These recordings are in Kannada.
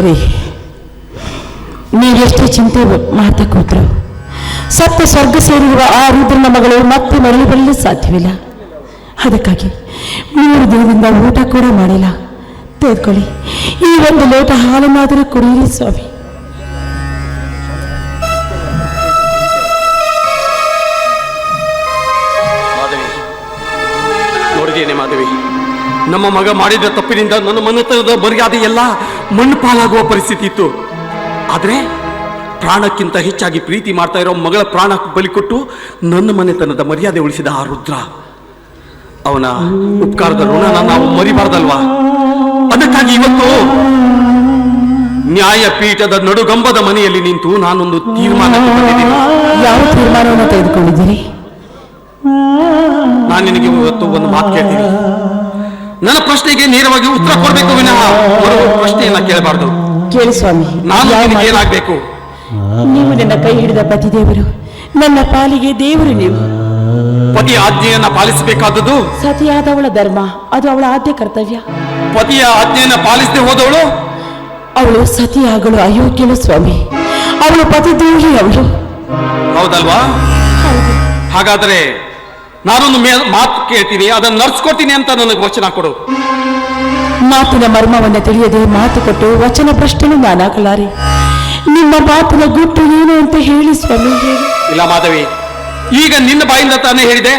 ರೀ, ನೀವೆಷ್ಟೇ ಚಿಂತೆ ಮಾಡ್ತಾ ಕೂತ್ರು ಸತ್ಯ ಸ್ವರ್ಗ ಸೇರಿರುವ ಆ ರುದ್ರನ ಮಗಳು ಮತ್ತೆ ಮರಳಿ ಬರಲು ಸಾಧ್ಯವಿಲ್ಲ. ಅದಕ್ಕಾಗಿ 3 ದಿನದಿಂದ ಊಟ ಕೂಡ ಮಾಡಿಲ್ಲ. ತೆಗೆದುಕೊಳ್ಳಿ, ಈ ಒಂದು ಲೋಟ ಹಾಲನ್ನಾದರೂ ಕುಡಿಯಿರಿ ಸ್ವಾಮಿ. ನೋಡಿದೇನೆ ಮಾಧವಿ, ನಮ್ಮ ಮಗ ಮಾಡಿದ ತಪ್ಪಿನಿಂದ ನನ್ನ ಮನೆತನದ ಮರ್ಯಾದೆ ಎಲ್ಲ ಮಣ್ಣು ಪಾಲಾಗುವ ಪರಿಸ್ಥಿತಿ ಇತ್ತು. ಆದ್ರೆ ಪ್ರಾಣಕ್ಕಿಂತ ಹೆಚ್ಚಾಗಿ ಪ್ರೀತಿ ಮಾಡ್ತಾ ಇರೋ ಮಗಳ ಪ್ರಾಣ ಬಲಿ ಕೊಟ್ಟು ನನ್ನ ಮನೆತನದ ಮರ್ಯಾದೆ ಉಳಿಸಿದ ಆ ರುದ್ರ, ಅವನ ಉಪಕಾರದ ಋಣನ ನಾವು ಮರಿಬಾರ್ದಲ್ವಾ? ಅದಕ್ಕಾಗಿ ಇವತ್ತು ನ್ಯಾಯಪೀಠದ ನಡುಗಂಬದ ಮನೆಯಲ್ಲಿ ನಿಂತು ನಾನೊಂದು ತೀರ್ಮಾನ ತಗೊಂಡಿದ್ದೀನಿ. ಯಾವ ತೀರ್ಮಾನವನ್ನು ತೆಗೆದುಕೊಂಡಿದ್ದೀರಿ? ನಾನು ನಿನಗೆ ಇವತ್ತು ಒಂದು ಮಾತು ಕೇಳ್ತೀನಿ. ನನ್ನ ಪ್ರಶ್ನೆಗೆ ನೇರವಾಗಿ ಉತ್ತರ ಕೊಡಬೇಕು ವಿನಃ ಪ್ರಶ್ನೆಯನ್ನ ಕೇಳಬಾರ್ದು. ಕೇಳಿ ಸ್ವಾಮಿ, ನಾನು ನಿನಗೆ ಏನಾಗಬೇಕು? ನೀವು ನನ್ನ ಕೈ ಹಿಡಿದ ಪತಿದೇವರು, ನನ್ನ ಪಾಲಿಗೆ ದೇವರು. ನೀವು ಪತಿಯ ಆಜ್ಞೆಯನ್ನ ಪಾಲಿಸಬೇಕಾದದ್ದು ಸತಿಯಾದವಳ ಧರ್ಮ, ಅದು ಅವಳ ಆದ್ಯ ಕರ್ತವ್ಯ. ಪತಿಯ ಆಜ್ಞೆಯನ್ನ ಪಾಲಿಸದೆ ಹೋದವಳು ಅವಳು ಸತಿಯಾಗಲು ಅಯೋಗ್ಯಳು ಸ್ವಾಮಿ. ಅವಳು ಪತಿದ್ರೋಹಿ ಅವಳು. ಹೌದಲ್ವಾ? ಹಾಗಾದ್ರೆ ನಾನೊಂದು ಮಾತು ಕೇಳ್ತೀನಿ, ಅದನ್ನು ನಡ್ಸ್ಕೊಡ್ತೀನಿ ಅಂತ ನನಗೆ ವಚನ ಕೊಡು. ಮಾತಿನ ಮರ್ಮವನ್ನು ತಿಳಿಯದೆ ಮಾತು ಕೊಟ್ಟು ವಚನ ಭ್ರಷ್ಟನು ನಾನಾಗಲಾರೆ. ನಿಮ್ಮ ಮಾತಿನ ಗುಟ್ಟು ಏನು ಅಂತ ಹೇಳಿ ಸ್ವಾಮಿ. ಇಲ್ಲ ಮಾಧವಿ, ಈಗ ನಿನ್ನ ಬಾಯಿಂದ ತಾನೇ ಹೇಳಿದೆ,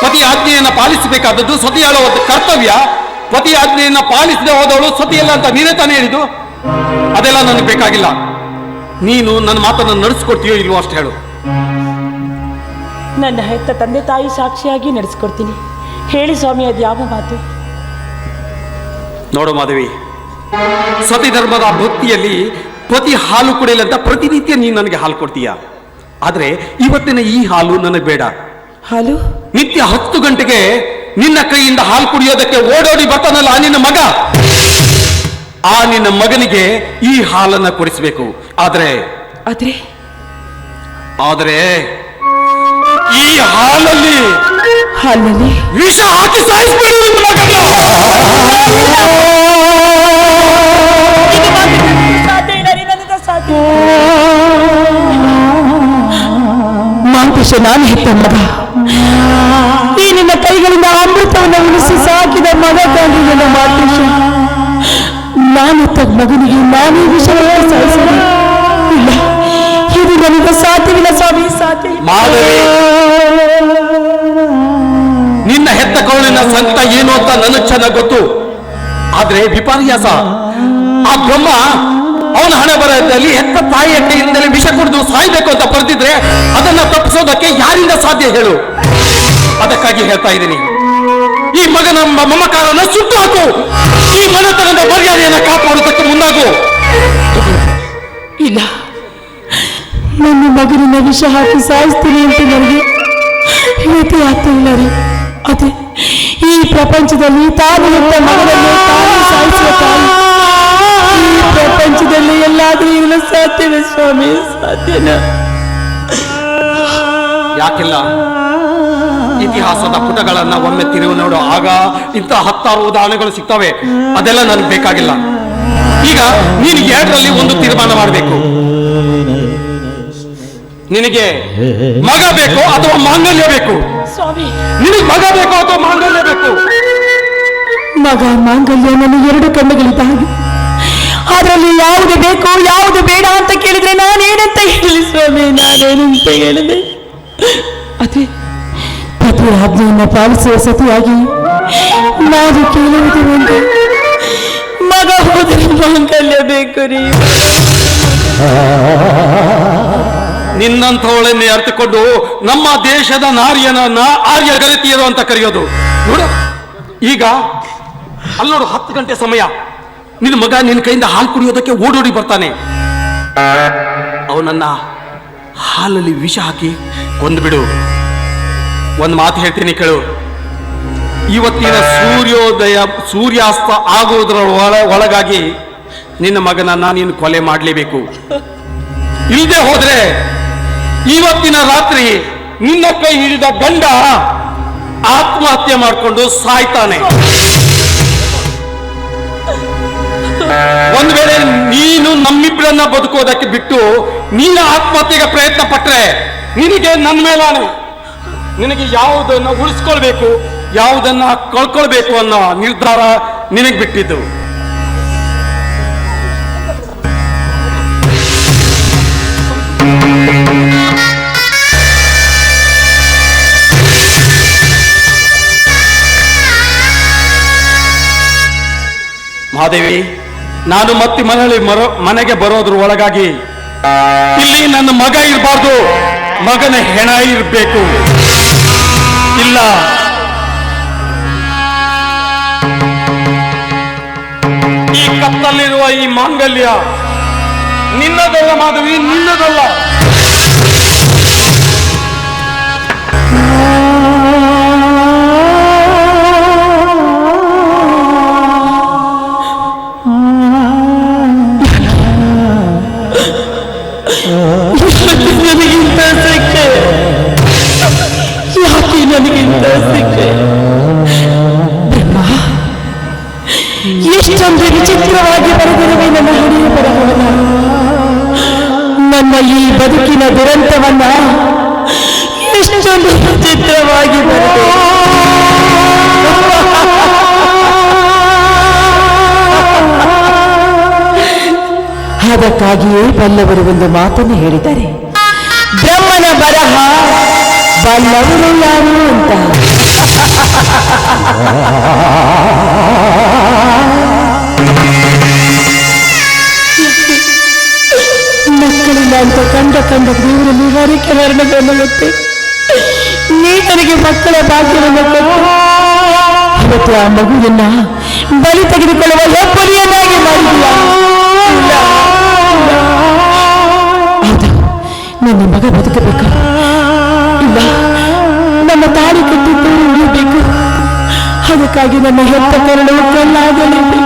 ಪತಿ ಆಜ್ಞೆಯನ್ನ ಪಾಲಿಸಬೇಕಾದದ್ದು ಸತಿಯಾಳ ಕರ್ತವ್ಯ. ಪತಿ ಆಜ್ಞೆಯನ್ನ ಪಾಲಿಸದೆ ಹೋದವಳು ಸತಿಯಲ್ಲ ಅಂತ ನೀನೇ ತಾನೇ ಹೇಳಿದ್ದು. ಅದೆಲ್ಲ ನನಗೆ ಬೇಕಾಗಿಲ್ಲ. ನೀನು ನನ್ನ ಮಾತನ್ನು ನಡೆಸ್ಕೊಡ್ತೀಯೋ ಇಲ್ವೋ ಅಷ್ಟು ಹೇಳು. ನನ್ನ ಹೆತ್ತ ತಂದೆ ತಾಯಿ ಸಾಕ್ಷಿಯಾಗಿ ನಡೆಸ್ಕೊಡ್ತೀನಿ. ಹೇಳಿ ಸ್ವಾಮಿ, ಅದು ಯಾವ ಮಾತು? ನೋಡು ಮಾಧವಿ, ಸತಿ ಧರ್ಮದ ಭಕ್ತಿಯಲ್ಲಿ ಪತಿ ಹಾಲು ಕುಡಿಯಲಂತ ಪ್ರತಿನಿತ್ಯ ನೀನು ನನಗೆ ಹಾಲು ಕೊಡ್ತೀಯ. ಆದ್ರೆ ಇವತ್ತಿನ ಈ ಹಾಲು ನನಗೆ ಬೇಡ. ಹಾಲು ನಿತ್ಯ 10 ಗಂಟೆಗೆ ನಿನ್ನ ಕೈಯಿಂದ ಹಾಲು ಕುಡಿಯೋದಕ್ಕೆ ಓಡೋಡಿ ಬರ್ತಾನಲ್ಲ ಆ ನಿನ್ನ ಮಗ, ಆ ನಿನ್ನ ಮಗನಿಗೆ ಈ ಹಾಲನ್ನ ಕೊಡಿಸಬೇಕು. ಆದ್ರೆ ಈ ಹಾಲಲ್ಲಿ ವಿಷ ಹಾಕಿ ಸಾಯಿಸ್ಬಿಡು ನಿನ್ನ ಮಗನ್ನ. ಮಾಂತೇಶ, ನಾನು ಹೆತ್ತ ಮಗ, ಈ ನಿನ್ನ ಕೈಗಳಿಂದ ಅಮೃತವನ್ನು ಉಳಿಸಿ ಸಾಕಿದ ಮಗ ತಾನು ನನ್ನ ಮಾಂತೇಶ. ನಾನು ಹೆತ್ತ ಮಗನಿಗೆ ನಾನೇ ವಿಷಯವನ್ನು ಸಾಯಿಸಲಿ? ಇಲ್ಲ, ಇದು ನನಗೆ ಸಾಧ್ಯವಿಲ್ಲ ಸ್ವಾಮಿ, ಸಾಧ್ಯ. ನಿನ್ನ ಹೆತ್ತ ಕರುಳಿನ ಸಂಕಟ ಏನು ಅಂತ ನನಗೆ ಚೆನ್ನಾಗಿ ಗೊತ್ತು. ಆದ್ರೆ ವಿಪರ್ಯಾಸ, ಆ ಬ್ರಹ್ಮ ಅವನ ಹಣೆ ಬರದಲ್ಲಿ ಹೆತ್ತ ತಾಯಿಯ ಕೈಯಿಂದಲೇ ವಿಷ ಕುಡಿದು ಸಾಯ್ಬೇಕು ಅಂತ ಬರ್ತಿದ್ರೆ ಅದನ್ನ ತಪ್ಪಿಸೋದಕ್ಕೆ ಯಾರಿಂದ ಸಾಧ್ಯ ಹೇಳು? ಅದಕ್ಕಾಗಿ ಹೇಳ್ತಾ ಇದ್ದೀನಿ, ಈ ಮಗನ ಮಮಕಾರನ ಸುಟ್ಟು ಹಾಕು. ಈ ಮನೆತನದ ಮರ್ಯಾದೆಯನ್ನು ಕಾಪಾಡೋದಕ್ಕೆ ಮುಂದಾಗು. ಇಲ್ಲ, ನನ್ನ ಮಗನಿನ ವಿಷ ಹಾಕಿ ಸಾಯಿಸ್ತೀನಿ ಅಂತ ನನಗೆ ಹೇಳ್ತಿ ಆಗ್ತಾ ಇಲ್ಲ ರೀ. ಅದೇ ಈ ಪ್ರಪಂಚದಲ್ಲಿ ತಾನು ಹೆತ್ತ ಮಗನನ್ನು ತಾನು ಸಾಯಿಸುವ ತಾಯಿ ಈ ಪ್ರಪಂಚದಲ್ಲಿ ಎಲ್ಲಾದ್ರೂ ಇರಲು ಸಾಧ್ಯವೇ ಸ್ವಾಮಿ? ಸಾಧ್ಯನ? ಯಾಕಿಲ್ಲ? ಇತಿಹಾಸದ ಪುಟಗಳನ್ನ ಒಮ್ಮೆ ತಿರುವು ನೋಡು, ಆಗ ಇಂಥ 10 ಉದಾಹರಣೆಗಳು ಸಿಗ್ತವೆ. ಅದೆಲ್ಲ ನನಗೆ ಬೇಕಾಗಿಲ್ಲ. ಈಗ ನೀನು 2ರಲ್ಲಿ ಒಂದು ತೀರ್ಮಾನ ಮಾಡಬೇಕು. ನಿನಗೆ ಮಗ ಬೇಕು ಅಥವಾ ಮಾಂಗಲ್ಯ ಬೇಕು? ಸ್ವಾಮಿ, ನಿನಗೆ ಮಗ ಬೇಕು ಅಥವಾ ಮಾಂಗಲ್ಯ ಬೇಕು? ಮಗ ಮಾಂಗಲ್ಯ ನನ್ನ 2 ಕಣ್ಣುಗಳಿದ್ದ ಹಾಗೆ. ಅದರಲ್ಲಿ ಯಾವುದು ಬೇಕು ಯಾವುದು ಬೇಡ ಅಂತ ಕೇಳಿದ್ರೆ ನಾನೇನಂತ ಹೇಳಿ ಸ್ವಾಮಿ? ನಾನೇನಂತ ಹೇಳಿದೆ? ಅದೇ ಪತಿ ಆಜ್ಞೆಯನ್ನು ಪಾಲಿಸುವ ಸತಿಯಾಗಿ ನಾನು ಕೇಳುವುದು ಒಂದು, ಮಗ ಹೋದರೆ ಮಾಂಗಲ್ಯ ಬೇಕು ರೀ. ನಿನ್ನಂಥವಳನ್ನೇ ಅರ್ಥಕೊಂಡು ನಮ್ಮ ದೇಶದ ನಾರಿಯನ್ನ ಆರ್ಯ ಗರತಿಯರು ಅಂತ ಕರೆಯೋದು. ನೋಡು, ಈಗ ಅಲ್ಲೋಡು 10 ಗಂಟೆ ಸಮಯ, ನಿನ್ನ ಮಗ ನಿನ್ನ ಕೈಯಿಂದ ಹಾಲು ಕುಡಿಯೋದಕ್ಕೆ ಓಡೋಡಿ ಬರ್ತಾನೆ. ಅವನನ್ನ ಹಾಲಲ್ಲಿ ವಿಷ ಹಾಕಿ ಕೊಂದ್ಬಿಡು. ಒಂದು ಮಾತು ಹೇಳ್ತೀನಿ ಕೇಳು. ಇವತ್ತಿನ ಸೂರ್ಯಾಸ್ತ ಆಗುವುದರ ಒಳಗಾಗಿ ನಿನ್ನ ಮಗನನ್ನ ನೀನು ಕೊಲೆ ಮಾಡಲೇಬೇಕು. ಇಲ್ಲದೆ ಹೋದ್ರೆ ಇವತ್ತಿನ ರಾತ್ರಿ ನಿನ್ನ ಕೈ ಹಿಡಿದ ಗಂಡ ಆತ್ಮಹತ್ಯೆ ಮಾಡಿಕೊಂಡು ಸಾಯ್ತಾನೆ. ಒಂದು ವೇಳೆ ನೀ ನಮ್ಮಿಬ್ಬರನ್ನ ಬದುಕೋದಕ್ಕೆ ಬಿಟ್ಟು ನೀನು ಆತ್ಮಹತ್ಯೆಗೆ ಪ್ರಯತ್ನ ಪಟ್ರೆ ನಿನಗೆ ನನ್ನ ಮೇಲಾನೆ. ನಿನಗೆ ಯಾವುದನ್ನ ಉಳಿಸ್ಕೊಳ್ಬೇಕು, ಯಾವುದನ್ನ ಕಳ್ಕೊಳ್ಬೇಕು ಅನ್ನೋ ನಿರ್ಧಾರ ನಿನಗೆ ಬಿಟ್ಟಿದ್ದು. ಮಹಾದೇವಿ, ನಾನು ಮತ್ತೆ ಮನೆಗೆ ಬರೋದ್ರ ಒಳಗಾಗಿ ಇಲ್ಲಿ ನನ್ನ ಮಗ ಇರಬಾರ್ದು, ಮಗನ ಹೆಣ ಇರಬೇಕು. ಇಲ್ಲ, ಈ ಕತ್ತಲ್ಲಿರುವ ಈ ಮಾಂಗಲ್ಯ ನಿನ್ನದಲ್ಲ ಮಾಧವಿ, ನಿನ್ನದಲ್ಲ. ನನಗಿಂತ ಸಿಕ್ಕೆ, ಯಾಕೆ ನನಗಿಂತ ಸಿಕ್ಕೆ? ಬ್ರಹ್ಮ, ಎಷ್ಟೊಂದು ವಿಚಿತ್ರವಾಗಿ ಬರೆದಿರುವೆ ನನ್ನ ಹಣೆಯ ಬರಹವನ್ನ. ನನ್ನ ಈ ಬದುಕಿನ ದುರಂತವನ್ನ ಎಷ್ಟೊಂದು ವಿಚಿತ್ರವಾಗಿ ಬರೆದೆ. ಅದಕ್ಕಾಗಿಯೇ ಬಲ್ಲವರು ಒಂದು ಮಾತನ್ನು ಹೇಳಿದ್ದಾರೆ, ಬ್ರಹ್ಮನ ಬರಹ ಬಲ್ಲವರು ಯಾರು ಅಂತ. ಮಕ್ಕಳಿಲ್ಲ ಅಂತ ಕಂಡ ದೇವರಲ್ಲಿ ಹರಕೆ ವರ್ಣಗಳನ್ನು ಗೊತ್ತೆ. ನೀ ನನಗೆ ಮಕ್ಕಳ ಭಾಗ್ಯವನ್ನು ಕೊಟ್ಟು ಇವತ್ತು ಆ ಮಗುವನ್ನ ಬಲಿ ತೆಗೆದುಕೊಳ್ಳುವ ಹೆಬ್ಬಲಿಯನ್ನಾಗಿ ಮಾಡಿಲ್ಲ. ನನ್ನ ಮಗ ಬದುಕಬೇಕು, ಇಲ್ಲ ನನ್ನ ತಾಳಿ ಕಟ್ಟಿದ್ದು ಉಳಿಯಬೇಕು. ಅದಕ್ಕಾಗಿ ನನ್ನ ಹೆತ್ತ ಕರಳು ಕಲ್ಲಾಗಲೇಬೇಕು.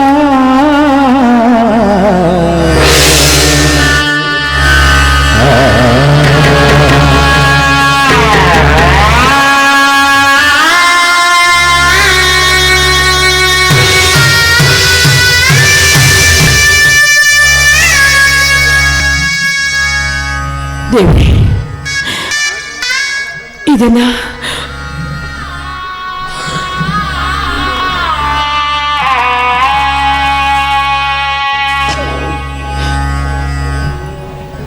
ದೇವಿ, ಇದನ್ನ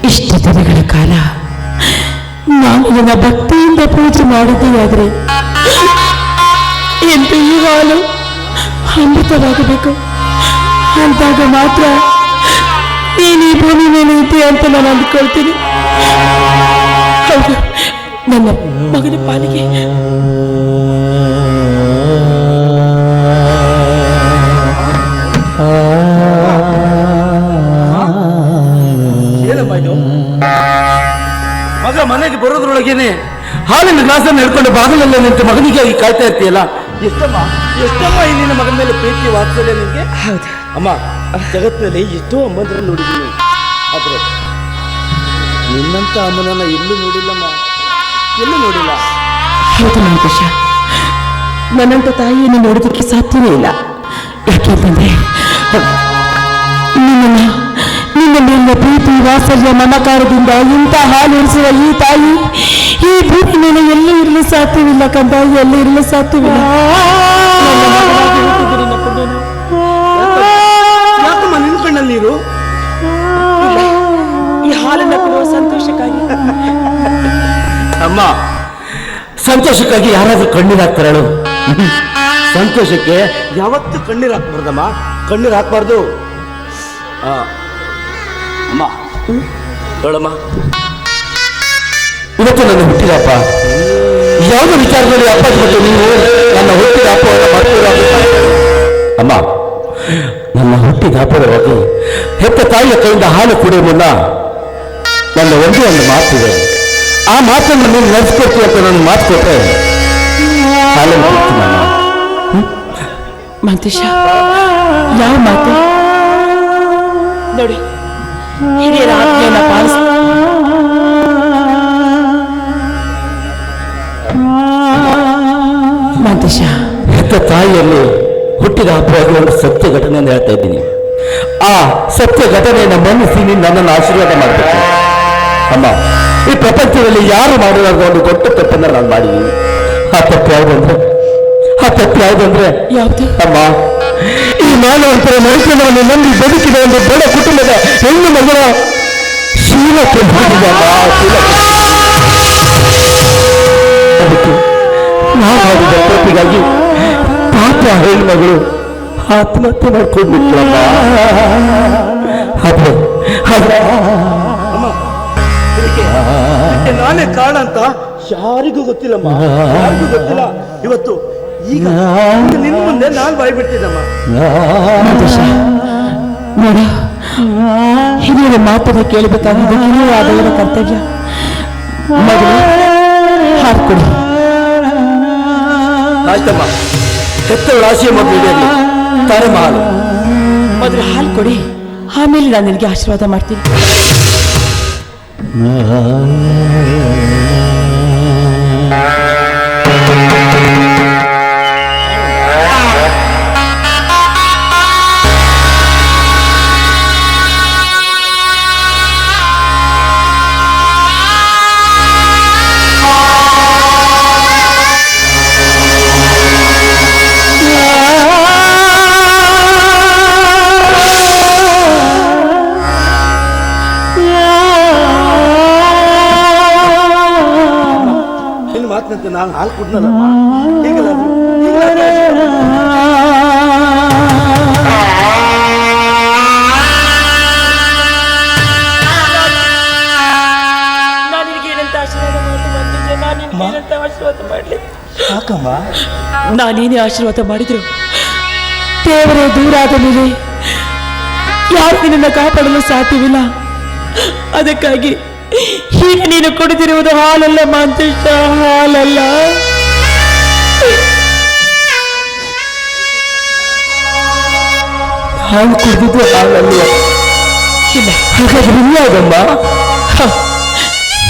ಇಷ್ಟು ದಿನಗಳ ಕಾಲ ನಾನು ನನ್ನ ಭಕ್ತಿಯಿಂದ ಪೂಜೆ ಮಾಡಿದ್ದೇ ಆದ್ರೆ ಎಂದು ಈ ಹಾಲು ಅಮೃತವಾಗಬೇಕು. ಅಂದಾಗ ಮಾತ್ರ ನೀನು ಈ ಭೂಮಿ ಮೇಲೆ ಇದ್ದೆ ಅಂತ ನಾನು ಅಂದ್ಕೊಳ್ತೀನಿ. ಹೌದು, ನನ್ನ ಮಗನ ಪಾಲಿಗೆ ಏನಮ್ಮ ಇದು? ಮಗ ಮನೆಗೆ ಬರೋದ್ರೊಳಗೇನೆ ಹಾಲಿನ ಗ್ಲಾಸನ್ನು ಹಿಡ್ಕೊಂಡು ಬಾಗಿಲಲ್ಲೇ ನಿಂತು ಮಗನಿಗಾಗಿ ಕಾಯ್ತಾ ಇರ್ತೀಯಲ್ಲ, ಎಷ್ಟಮ್ಮ ಈ ನಿನ್ನ ಮಗನ ಮೇಲೆ ಪ್ರೀತಿ ವಾತ್ಸಲ್ಯ ನಿನಗೆ? ಹೌದು ಅಮ್ಮ, ಜಗತ್ತಿನಲ್ಲಿ ಎಷ್ಟೋ ಅಮ್ಮಂದ್ರನ್ನು ನೋಡಿದ್ದೀನಿ, ಆದ್ರೆ ನಿನ್ನಂತ ಅಮ್ಮನನ್ನ ಎಲ್ಲೂ ನೋಡಿಲ್ಲಮ್ಮ, ಎಲ್ಲೂ ನೋಡಿಲ್ಲ. ಹೌದು ಮಂಕುಷ, ನನ್ನಂತ ತಾಯಿಯನ್ನು ನೋಡೋದಕ್ಕೆ ಸಾಧ್ಯವೇ ಇಲ್ಲ. ಯಾಕೆಂತಂದ್ರೆ ನಿನ್ನ ಮೇಲಿನ ಪ್ರೀತಿ ವಾತ್ಸಲ್ಯ ಮಮಕಾರದಿಂದ ಇಂಥ ಹಾಲು ಉಳಿಸುವ ಈ ತಾಯಿ ಈ ಭೂಮಿ ಮೇಲೆ ಎಲ್ಲೂ ಇರಲು ಸಾಧ್ಯವಿಲ್ಲ ಕಂದ, ಎಲ್ಲೂ ಇರಲು ಸಾಧ್ಯವಿಲ್ಲ. ಯಾಕಮ್ಮ ನಿನ್ನ ಕಣ್ಣಲ್ಲಿ ನೀರು? ಈ ಹಾಲನ್ನು ಕೊಡುವ ಸಂತೋಷಕ್ಕಾಗಿ. ಅಮ್ಮ, ಸಂತೋಷಕ್ಕಾಗಿ ಯಾರಾದ್ರೂ ಕಣ್ಣೀರು ಹಾಕ್ತಾರಳು? ಸಂತೋಷಕ್ಕೆ ಯಾವತ್ತೂ ಕಣ್ಣೀರು ಹಾಕ್ಬಾರ್ದಮ್ಮ, ಕಣ್ಣೀರು ಹಾಕ್ಬಾರ್ದು. ಅಮ್ಮ ಹೇಳಮ್ಮ, ಇವತ್ತು ನನ್ನ ಹುಟ್ಟಿದ ಹಬ್ಬ. ಯಾವುದೋ ವಿಚಾರದಲ್ಲಿ ಅಪ್ಪಾಜಿ ಮತ್ತು ನೀವು ನನ್ನ ಹುಟ್ಟಿದ ಹಬ್ಬವನ್ನು ಮಾಡ್ತೀರ? ಅಮ್ಮ, ನನ್ನ ಹುಟ್ಟಿದ ಹಬ್ಬದವಾಗಿ ಹೆತ್ತ ತಾಯಿಯ ಕೈಯಿಂದ ಹಾಲು ಕುಡಿಯುವ ಮುನ್ನ ನನ್ನ ಒಂದೇ ಒಂದು ಮಾತಿದೆ. ಆ ಮಾತನ್ನು ನೀವು ನಡೆಸ್ಕೊಡ್ತೀವಿ ಅಂತ ನಾನು ಮಾತು ಕೊಟ್ಟರೆ ಹಾಲನ್ನು ಕೊಡ್ತೀನಮ್ಮ. ಮಂತೇಶ, ಯಾವ ಮಾತು? ನೋಡಿ, ಹಿರಿಯರ ಆಜ್ಞೆಯನ್ನ ಪಾಲಿಸ. ಮಂತೇಶ, ಹೆತ್ತ ತಾಯಿಯಲ್ಲಿ ಹುಟ್ಟಿದ ಹಬ್ಬವಾಗಿ ಒಂದು ಸತ್ಯ ಘಟನೆಯನ್ನು ಹೇಳ್ತಾ ಇದ್ದೀನಿ. ಆ ಸತ್ಯ ಘಟನೆಯನ್ನು ಮನ್ನಿಸಿ ನೀನು ನನ್ನನ್ನು ಆಶೀರ್ವಾದ ಮಾಡಬೇಕು ಅಮ್ಮ. ಈ ಪ್ರಪಂಚದಲ್ಲಿ ಯಾರು ಮಾಡಿದಾಗ ಒಂದು ದೊಡ್ಡ ತಪ್ಪನ್ನ ನಾನು ಮಾಡಿದ್ದೀನಿ. ಆ ತಪ್ಪು ಯಾವುದಂದ್ರೆ ಯಾವುದು ಅಮ್ಮ, ಈ ಮಾನವಂತರ ಮನುಷ್ಯನನ್ನು ನಂಬಿ ಬದುಕಿದ ಒಂದು ದೊಡ್ಡ ಕುಟುಂಬದ ಹೆಣ್ಣು ಮಗಳ ಶೀಲ ಅದಕ್ಕೆ ನಾವು ಮಾಡಿದ ತಪ್ಪಿಗಾಗಿ ಪಾಪ ಹೆಣ್ಮಗಳು ಆತ್ಮಹತ್ಯೆ ಮಾಡ್ಕೊಂಡ್ಬಿಟ್ಲಮ್ಮ. ನಾನೇ ಕಾರಣ ಅಂತ ಯಾರಿಗೂ ಗೊತ್ತಿಲ್ಲಮ್ಮ, ಯಾರಿಗೂ ಗೊತ್ತಿಲ್ಲ. ಇವತ್ತು ಈಗ ನಿನ್ ಮುಂದೆ ನಾನು ಬಾಯ್ಬಿಡ್ತಿದ್ದಮ್ಮ. ನೋಡ, ಹಿರಿಯರ ಮಾತನ್ನು ಕೇಳಬೇಕಾಗಿದ್ದು ಹಿರಿಯರಾದವರ ಕರ್ತವ್ಯ. ಮಗಳು ಹಾಡ್ಕೊಡಿ. ಆಯ್ತಮ್ಮ, ಹೆತ್ತವಳ ಆಶಯ ಮಕ್ಕಳು ತರಮ ಹಾಲು. ಮೊದಲು ಹಾಲು ಕೊಡಿ, ಆಮೇಲೆ ನಾನು ನಿನಗೆ ಆಶೀರ್ವಾದ ಮಾಡ್ತೀನಿ. ಮಾತಿನಂತೆ ನಾನು ಹಾಲು ಕುಡ್ನಲ್ಲ. ನಾನೇನೇ ಆಶೀರ್ವಾದ ಮಾಡಿದ್ರು ದೇವರೇ ದೂರ ಆದ ಮೇಲೆ ಯಾರು ನಿನ್ನನ್ನು ಕಾಪಾಡಲು ಸಾಧ್ಯವಿಲ್ಲ. ಅದಕ್ಕಾಗಿ ಈಗ ನೀನು ಕುಡಿದಿರುವುದು ಹಾಲಲ್ಲ ಮಾಂತೇಶ, ಹಾಲಲ್ಲ. ಹಾಲು ಕುಡಿದಿದ್ದು ಹಾಲಲ್ಲ. ಇಲ್ಲ, ಹಾಗಾದ್ರೆ ಇನ್ಯಾವುದಮ್ಮ?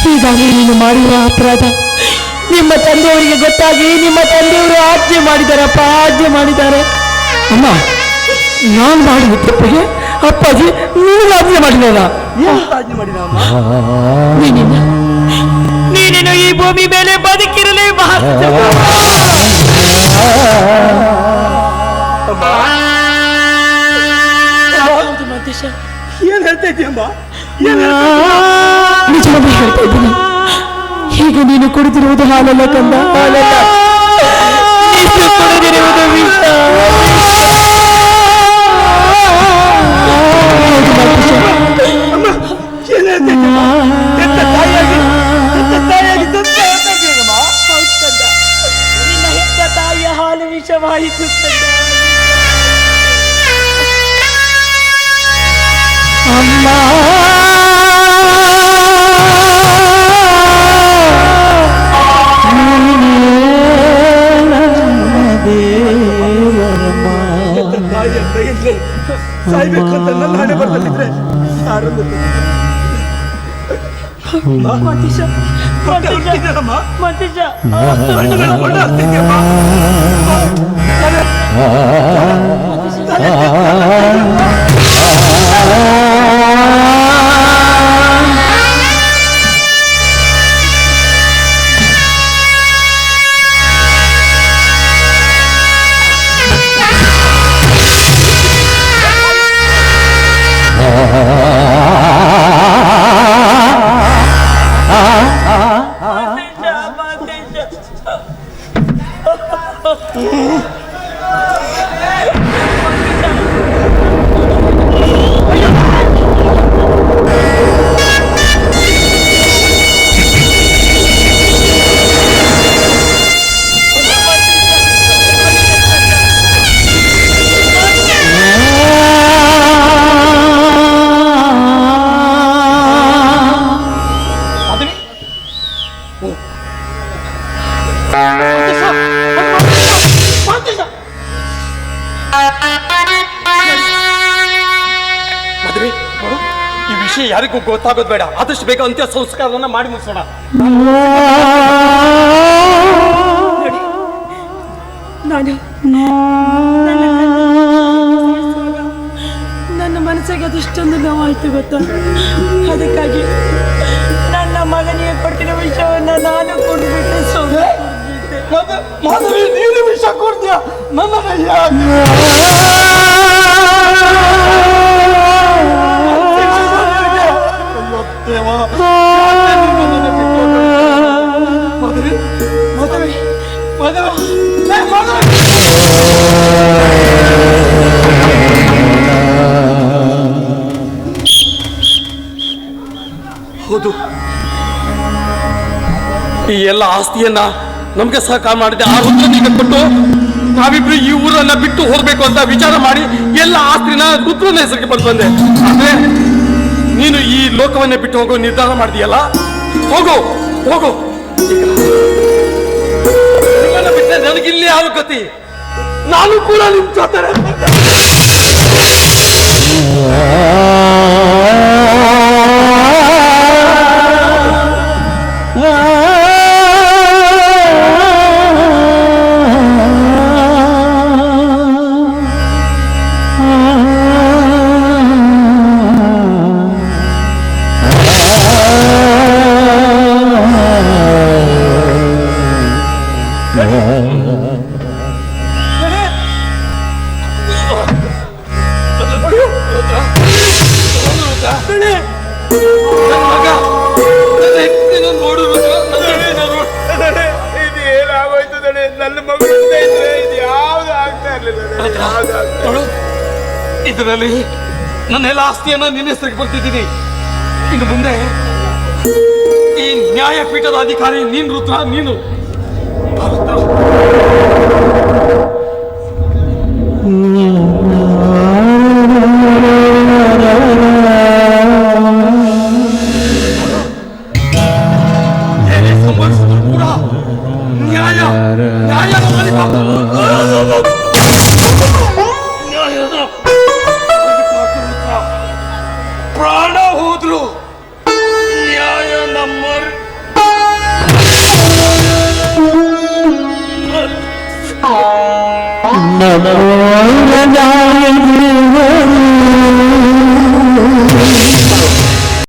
ಹೀಗಾಗಿ ನೀನು ಮಾಡಿರುವ ಅಪರಾಧ ನಿಮ್ಮ ತಂದೆಯವರಿಗೆ ಗೊತ್ತಾಗಿ ನಿಮ್ಮ ತಂದೆಯವರು ಆಜ್ಞೆ ಮಾಡಿದಾರಪ್ಪ, ಆಜ್ಞೆ ಮಾಡಿದ್ದಾರೆ. ಅಮ್ಮ, ನಾನು ಮಾಡಿದ ತಪ್ಪಿಗೆ ಅಪ್ಪಾಜಿ ನೀನು ಆಜ್ಞೆ ಮಾಡಿದ. ನೀನೇನು ಈ ಭೂಮಿ ಮೇಲೆ ಬದುಕಿರಲೇಬಾರದು. ಏನ್ ಹೇಳ್ತಾ ಇದೀಯಮ್ಮ? ನಿಜವಾಗಿ ಹೇಳ್ತಾ ಇದ್ದೀನಿ. ಈಗ ನೀನು ಕುಡಿದಿರುವುದು ಹಾಲಲ್ಲ ಕಂದ, ಹಾಲಲ್ಲ. ನೀನು ಕುಡಿದಿರುವುದು ವಿಷ. ನಿನ್ನ ಹೆತ್ತ ತಾಯಿಯ ಹಾಲು ವಿಷವಾಯಿತು ಅಮ್ಮ. ಸಾಯ್ಬೇಕು ಅಂತ ನನ್ನ ಹಣೆ ಬರಲಿದ್ರೆ ಈ ವಿಷಯ ಯಾರಿಗೂ ಗೊತ್ತಾಗೋದು ಬೇಡ. ಆದಷ್ಟು ಬೇಗ ಅಂತ್ಯ ಸಂಸ್ಕಾರವನ್ನ ಮಾಡಿ ಮುಗಿಸೋಣ. ನನ್ನ ಮನಸ್ಸಿಗೆ ಅದೆಷ್ಟೊಂದು ನೋವಾಯ್ತು ಗೊತ್ತಾ. ಅದಕ್ಕಾಗಿ ನನ್ನ ಮಗನಿಗೆ ಕೊಟ್ಟಿರೋ ವಿಷಯವನ್ನು ನಾನು ಕೊಡ್ಬಿಟ್ಟು ಸುಮ್ಮನೆ ಮಾಧವಿ, ನೀನು ವಿಷ ಕೊಡ್ತೀಯ ನನ್ನನ್ನ ಹೌದು, ಈ ಎಲ್ಲ ಆಸ್ತಿಯನ್ನ ನಮ್ಗೆ ಸಹಕಾರ ಮಾಡಿದೆ ಆ ರುದ್ರನಿಗೆ ಕೊಟ್ಟು ನಾವಿಬ್ರು ಈ ಊರನ್ನ ಬಿಟ್ಟು ಹೋಗ್ಬೇಕು ಅಂತ ವಿಚಾರ ಮಾಡಿ ಎಲ್ಲ ಆಸ್ತಿನ ರುದ್ರನ ಹೆಸರಿಗೆ ಬಂದು ಬಂದೆ. ಆದ್ರೆ ನೀನು ಈ ಲೋಕವನ್ನೇ ಬಿಟ್ಟು ಹೋಗೋ ನಿರ್ಧಾರ ಮಾಡಿದೆಯಲ್ಲ, ಹೋಗು ಹೋಗು. ನಿಮ್ಮನ್ನ ಬಿಟ್ಟರೆ ನನಗಿಲ್ಲಿ ಯಾವ ಗತಿ? ನಾನು ಕೂಡ ನಿಮ್ ಜೊತೆ ಇದರಲ್ಲಿ ನನ್ನೆಲ್ಲ ಆಸ್ತಿಯನ್ನ ನಿನ್ನ ಹೆಸರಿಗೆ ಬರ್ತಿದ್ದೀನಿ. ಇನ್ನು ಮುಂದೆ ಈ ನ್ಯಾಯಪೀಠದ ಅಧಿಕಾರಿ ನೀನ್ ರುದ್ರ, ನೀನು ನ್ಯಾಯ ನ್ಯಾಯ ಪ್ರಾಣ ಹೋದ್ರು ನ್ಯಾಯ ನಮ್ಮ ನಮೋ